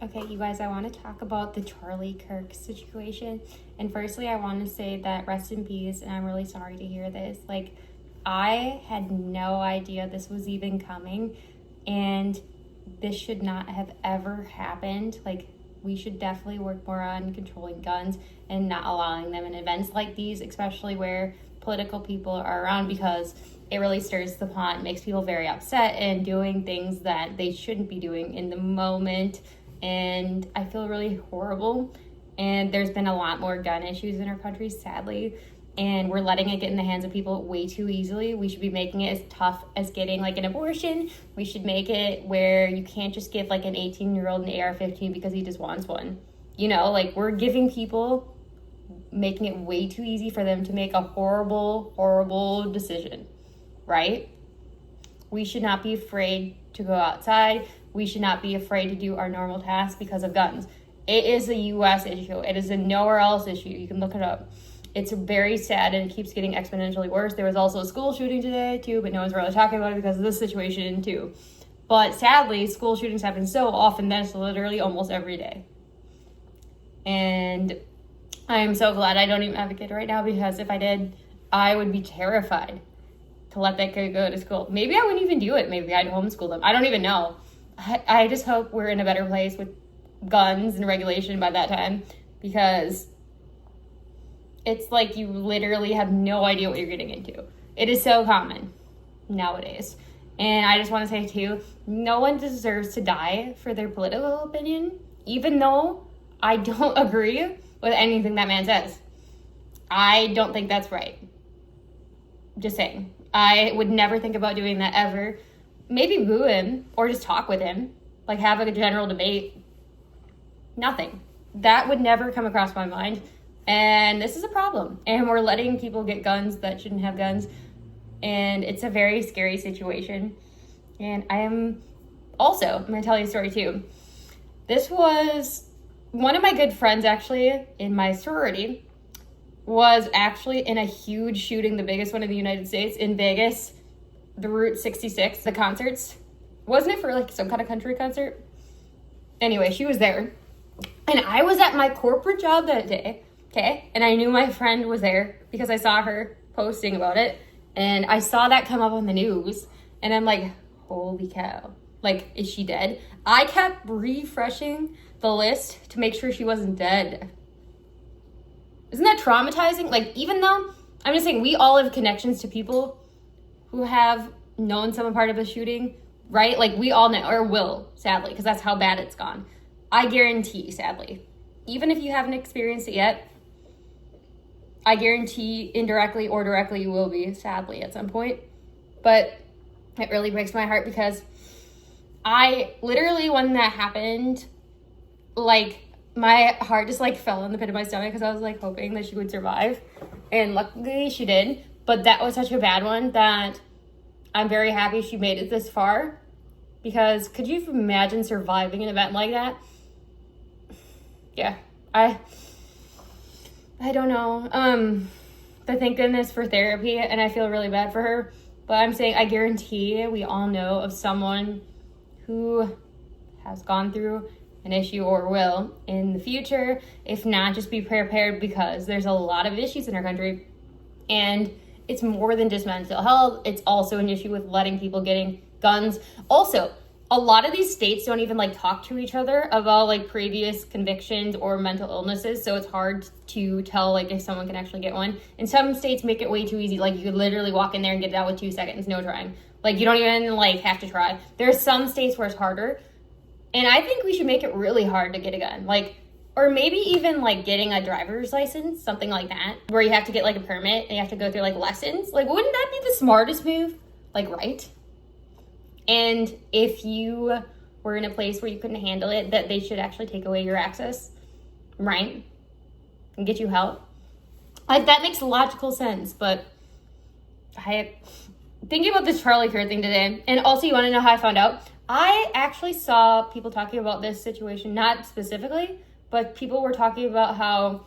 Okay, you guys, I want to talk about the Charlie Kirk situation. And firstly, I want to say that rest in peace, and I'm really sorry to hear this. Like, I had no idea this was even coming, and this should not have ever happened. Like, we should definitely work more on controlling guns and not allowing them in events like these, especially where political people are around, because it really stirs the pot, makes people very upset and doing things that they shouldn't be doing in the moment. And I feel really horrible. And there's been a lot more gun issues in our country, sadly, and we're letting it get in the hands of people way too easily. We should be making it as tough as getting like an abortion. We should make it where you can't just give like an 18-year-old an AR-15 because he just wants one. You know, like, we're giving people, making it way too easy for them to make a horrible, horrible decision, right? We should not be afraid to go outside. We should not be afraid to do our normal tasks because of guns. It is a U.S. issue. It is a nowhere else issue. You can look it up. It's very sad, and it keeps getting exponentially worse. There was also a school shooting today, too, but no one's really talking about it because of this situation, too. But sadly, school shootings happen so often that it's literally almost every day. And I am so glad I don't even have a kid right now, because if I did, I would be terrified to let that kid go to school. Maybe I wouldn't even do it. Maybe I'd homeschool them. I don't even know. I just hope we're in a better place with guns and regulation by that time, because it's like you literally have no idea what you're getting into. It is so common nowadays. And I just want to say, too, no one deserves to die for their political opinion, even though I don't agree with anything that man says. I don't think that's right. Just saying. I would never think about doing that ever. Maybe boo him or just talk with him, like have a general debate. Nothing. That would never come across my mind. And this is a problem. And we're letting people get guns that shouldn't have guns. And it's a very scary situation. And I'm going to tell you a story too. This was one of my good friends, actually, in my sorority, was actually in a huge shooting, the biggest one in the United States, in Vegas, the Route 66, the concerts. Wasn't it for like some kind of country concert? Anyway, she was there. And I was at my corporate job that day, okay? And I knew my friend was there because I saw her posting about it. And I saw that come up on the news. And I'm like, holy cow. Like, is she dead? I kept refreshing the list to make sure she wasn't dead. Isn't that traumatizing? Like, even though, I'm just saying, we all have connections to people who have known some part of a shooting, right? Like, we all know, or will, sadly, because that's how bad it's gone. I guarantee, sadly, even if you haven't experienced it yet, I guarantee indirectly or directly you will be, sadly, at some point. But it really breaks my heart, because I literally, when that happened, like, my heart just like fell in the pit of my stomach, because I was like hoping that she would survive. And luckily she did. But that was such a bad one that I'm very happy she made it this far. Because could you imagine surviving an event like that? Yeah, I don't know. But thank goodness for therapy, and I feel really bad for her. But I'm saying, I guarantee we all know of someone who has gone through an issue or will in the future. If not, just be prepared, because there's a lot of issues in our country, and it's more than just mental health. It's also an issue with letting people getting guns. Also, a lot of these states don't even like talk to each other about like previous convictions or mental illnesses, so it's hard to tell like if someone can actually get one. And some states make it way too easy. Like, you could literally walk in there and get it out with 2 seconds, no trying. Like, you don't even like have to try. There are some states where it's harder, and I think we should make it really hard to get a gun. Like, or maybe even like getting a driver's license, something like that, where you have to get like a permit and you have to go through like lessons. Like, wouldn't that be the smartest move? Like, right? And if you were in a place where you couldn't handle it, that they should actually take away your access, right? And get you help. Like, that makes logical sense. But I thinking about this Charlie Kirk thing today, and also, you want to know how I found out? I actually saw people talking about this situation, not specifically, but people were talking about how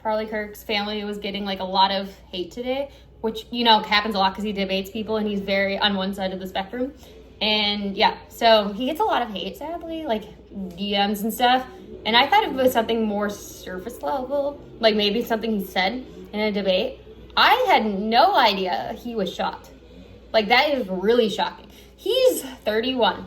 Charlie Kirk's family was getting like a lot of hate today, which, you know, happens a lot because he debates people and he's very on one side of the spectrum. And yeah, so he gets a lot of hate, sadly, like DMs and stuff. And I thought it was something more surface level, like maybe something he said in a debate. I had no idea he was shot. Like, that is really shocking. He's 31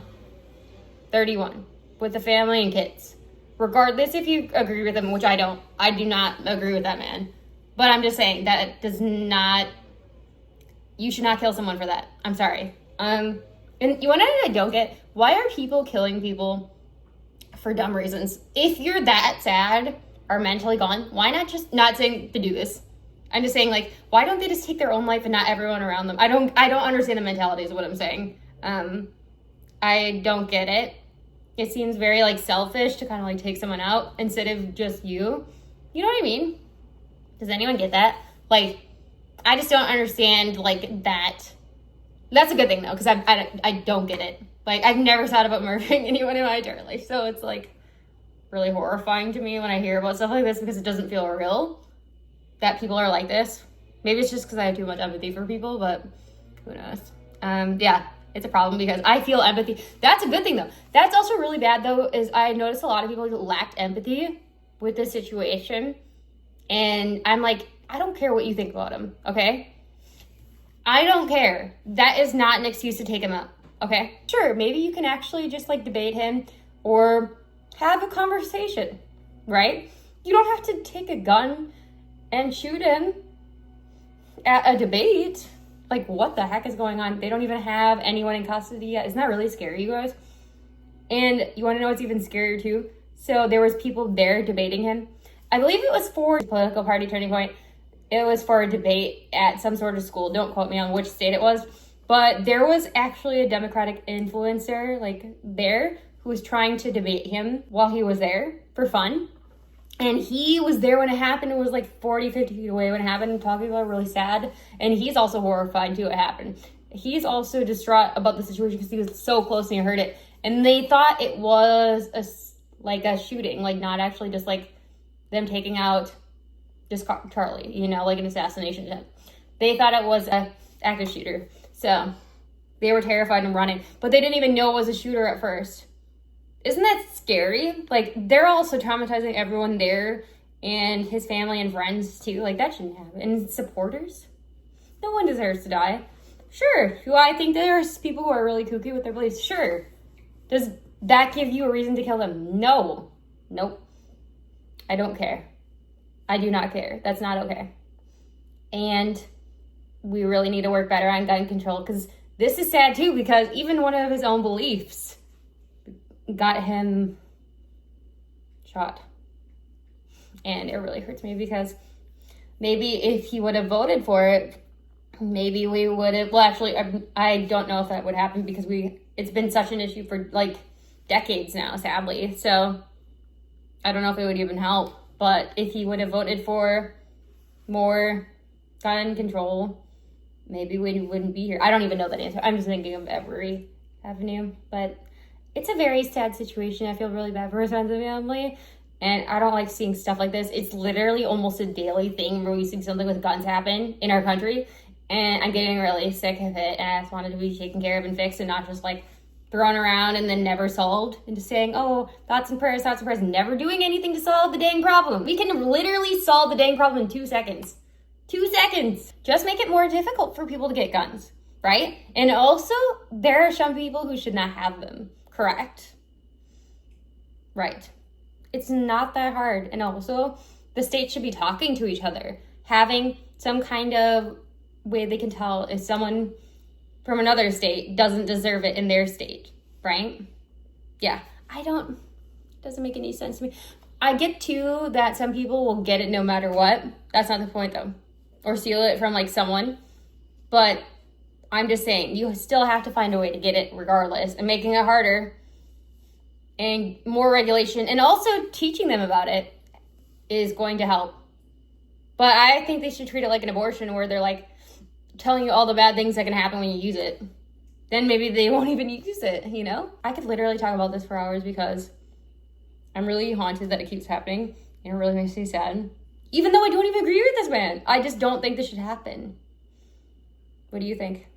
with a family and kids. Regardless if you agree with him, which I don't. I do not agree with that man. But I'm just saying that does not, you should not kill someone for that. I'm sorry. And you want to know what I don't get? Why are people killing people for dumb reasons? If you're that sad or mentally gone, why not just, not saying to do this. I'm just saying, like, why don't they just take their own life and not everyone around them? I don't understand the mentality is what I'm saying. I don't get it. It seems very, like, selfish to kind of, like, take someone out instead of just you. You know what I mean? Does anyone get that? Like, I just don't understand, like, that. That's a good thing, though, because I don't get it. Like, I've never thought about murdering anyone in my entire life. So it's, like, really horrifying to me when I hear about stuff like this because it doesn't feel real that people are like this. Maybe it's just because I have too much empathy for people, but who knows? Yeah. It's a problem because I feel empathy. That's a good thing, though. That's also really bad, though, is I noticed a lot of people lacked empathy with this situation. And I'm like, I don't care what you think about him, okay? I don't care. That is not an excuse to take him out, okay? Sure, maybe you can actually just, like, debate him or have a conversation, right? You don't have to take a gun and shoot him at a debate. Like, what the heck is going on? They don't even have anyone in custody yet. Isn't that really scary, you guys? And you want to know what's even scarier, too? So there was people there debating him. I believe it was for a political party turning point. It was for a debate at some sort of school. Don't quote me on which state it was. But there was actually a Democratic influencer, like, there who was trying to debate him while he was there for fun. And he was there when it happened. It was like 40, 50 feet away when it happened. Talking about it, really sad. And he's also horrified too, it happened. He's also distraught about the situation because he was so close and he heard it. And they thought it was a shooting, like not actually just like them taking out just Charlie, you know, like an assassination attempt. They thought it was an active shooter. So they were terrified and running. But they didn't even know it was a shooter at first. Isn't that scary? Like, they're also traumatizing everyone there and his family and friends, too. Like, that shouldn't happen. And supporters? No one deserves to die. Sure. Do I think there's people who are really kooky with their beliefs? Sure. Does that give you a reason to kill them? No. Nope. I don't care. I do not care. That's not okay. And we really need to work better on gun control because this is sad, too, because even one of his own beliefs got him shot. And it really hurts me because maybe if he would have voted for it, maybe we would have, well, actually, I don't know if that would happen because it's been such an issue for like decades now, sadly. So I don't know if it would even help. But if he would have voted for more gun control, maybe we wouldn't be here. I don't even know that answer. I'm just thinking of every avenue, but it's a very sad situation. I feel really bad for his friends and family, and I don't like seeing stuff like this. It's literally almost a daily thing where we see something with guns happen in our country, and I'm getting really sick of it, and I just wanted to be taken care of and fixed and not just, like, thrown around and then never solved, and just saying, oh, thoughts and prayers, never doing anything to solve the dang problem. We can literally solve the dang problem in 2 seconds. 2 seconds. Just make it more difficult for people to get guns, right? And also, there are some people who should not have them. Correct. Right. It's not that hard. And also, the states should be talking to each other, having some kind of way they can tell if someone from another state doesn't deserve it in their state, right? Yeah, doesn't make any sense to me. I get too that some people will get it no matter what. That's not the point though. Or steal it from like someone. But I'm just saying, you still have to find a way to get it regardless, and making it harder and more regulation and also teaching them about it is going to help. But I think they should treat it like an abortion where they're like telling you all the bad things that can happen when you use it. Then maybe they won't even use it, you know? I could literally talk about this for hours because I'm really haunted that it keeps happening and it really makes me sad. Even though I don't even agree with this man. I just don't think this should happen. What do you think?